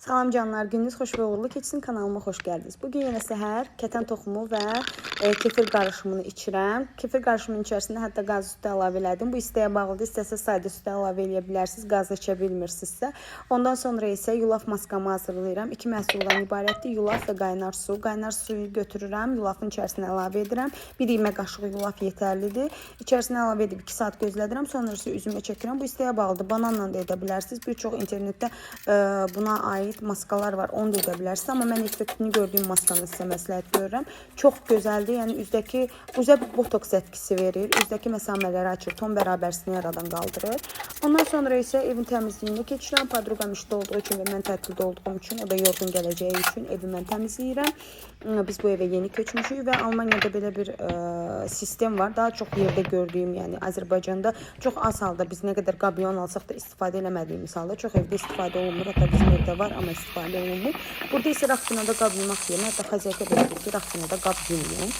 Salam canlar, gününüz xoş və uğurlu keçsin, kanalıma xoş gəldiniz. Bugün yenə səhər kətən toxumu və kefir qarışımını içirəm. Kefir qarışımının içərisində hətta qaz sütü əlavə elədim. Bu istəyə bağlıdır. İstəsəz sadə sütü əlavə eləyə bilərsiniz, qaz içə bilmirsinizsə. Ondan sonra isə yulaf maskamı hazırlayıram. 2 məhsuldan ibarətdir. Yulaf və qaynar su. Qaynar suyu götürürəm, yulafın içərisinə əlavə edirəm. 1 yemək qaşığı yulaf yetərlidir. İçərisinə əlavə edib 2 saat gözlədirəm. Sonra isə üzümə çəkirəm. Bu istəyə bağlıdır. Bananla da edə bilərsiniz. Bir çox internetdə buna aid maskalar var, onu da edə bilərsiniz. Amma mən effektini gördüyüm maskanı sizə məsləhət görürəm. Çox gözəldir. Yəni üzdəki üzə botoks etkisi verir. Üzdəki məsamələri açır, ton bərabərsini yaradan qaldırır. Ondan sonra isə evin təmizliyinə keçirəm. Padruqam işdə olduğu üçün və mən tətildə olduğum üçün, o da yorğun gələcəyi üçün evi mən təmizləyirəm. Biz bu evə yeni köçmüşük və Almaniyada belə bir sistem var. Daha çox yerdə gördüyüm, yəni Azərbaycanda çox az halda biz nə qədər qabyon alsaq da istifadə eləmədiyimiz halda çox evdə istifadə olunmur. Hətta bizim evdə var, amma istifadə olunmur. Burada isə raxtinada qab yumaq yerinə, hətta xəziyyətə belə deyir ki, raxtinada qab yumayın.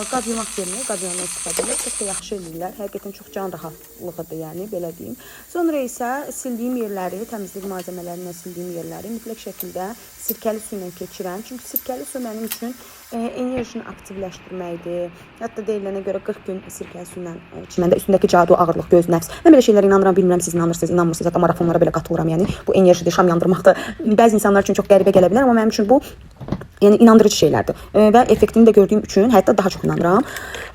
Qab yumaq yerinə qab yanına istifadə edir. Çox da yaxşı edirlər. Həqiqətən çox can rahatlığıdır, yəni belə deyim. Sonra isə sildiyim yerləri, təmizlik malzəmələrindən sildiyim yerləri mütləq şəkildə sirkəli su ilə keçirəm. Çünki sirkəli su mənim üçün enerjini aktivləşdirməkdir. Hətta deyilənə görə 40 gün sirkəli su ilə içiləndə üstündəki cadu, ağırlıq, göz, nəfs. Mən belə şeylərə inanıram, bilmirəm siz inanırsınız, inanmırsınız. Hətta marafonlara belə qatılıram, yəni bu enerjidir, şam yandırmaqdır. Bəzi insanlar üçün çox qəribə gələ bilər, amma mənim üçün bu yəni inandırıcı şeylərdir və effektini də gördüyüm üçün hətta daha çox inanıram.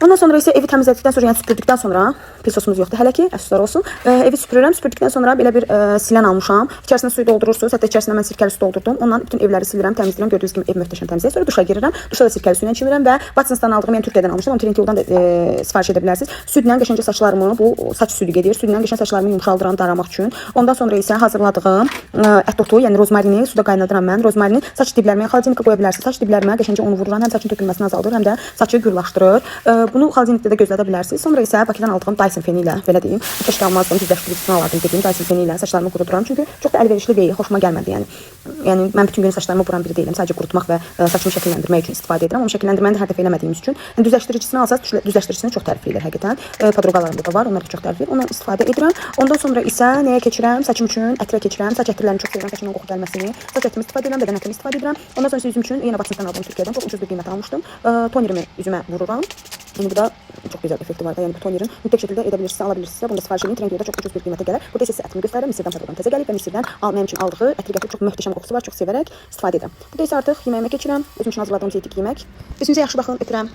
Ondan sonra isə evi təmizlədikdən sonra, yəni süpürdükdən sonra, pilsosumuz yoxdur hələ ki, əfsuslar olsun. Evi süpürürəm, süpürdükdən sonra belə bir silən almışam. İçərisinə suyu doldurursunuz, hətta içərisinə mən sirkəli su doldurdum. Ondan bütün evləri silirəm, təmizləyirəm. Gördüyünüz kimi ev möhtəşəm təmizləyir. Sonra duşa girirəm. Duşa da sirkəli suyla çimirəm və Watsons'dan aldığım, yəni Türkiyədən almışam. Onu Trendyoldan da sifariş edə bilərsiniz. Südlə qəşəngcə saçlarımı, bu saç südü gedir. Südlə qəşəng saçlarımı yumşaldıram, daramaq üçün. Ondan sonra isə hazırladığım ət otu, yəni rozmarini suda qaynadıram mən. Rozmarini saç diblərimə, xalçinka qoya bilərsiniz. Saç diblərimə qəşəngcə onu vururam. Həm saçın tökülməsini azaldır, həm də saçı gürlaşdırır. Bunu xalçinkdə də gözlədə bilərsiniz. Sonra isə Bakıdan aldığım Dyson feni ilə, belə deyim, keşke almazdım, düzləşdiricisini alardım dediyim Dyson feni ilə saçlarımı quruduram. Çünki çox da əlverişli deyil, xoşuma gəlmədi yəni. Yəni mən bütün gün saçlarımı vuran biri deyiləm. Sadəcə qurutmaq və saçımı şəkilləndirmək üçün istifadə edirəm. Amma şəkilləndirməni də hədəf eləmədiyimiz üçün, yəni düzləşdiricisini alsaz, düzləşdiricisini çox tərifləyirlər həqiqətən. Padruqalarımda da var, onlar da çox tərifləyir. Ondan istifadə edirəm. Ondan sonra isə nəyə keçirəm? Saçım üçün ətrə keçirəm. Saç ətirlərini çox sevirəm, saçımdan qoxu gəlməsini. Saç ətrimi istifadə edirəm, bədən ətrimi istifadə edirəm. Ondan sonra isə üzüm üçün yenə Watsons'dan aldığım Türkiyədən çox ucuz bir qiymətə almışdım. Tonerimi üzümə vururam. Yəni bu da çox gözəl effekti var da. Yəni bu tonerin mütləq şəkildə edə bilirsinizsə, ala bilirsinizsə, bunu da sifariş edin. Trendyolda çox ucuz bir qiymətə gələr. Burada isə sizə ətimi göstərirəm. Misirdən padruqam təzə gəlib və Misirdən mənim üçün aldığı ətri gətirib çox möhtəşəm qoxusu var. Çox sevərək istifadə edirəm. Burada isə artıq yeməyimə keçirəm. Özüm üçün hazırladığım zeytlik yemək. Özünüzə yaxşı baxın, öpürəm.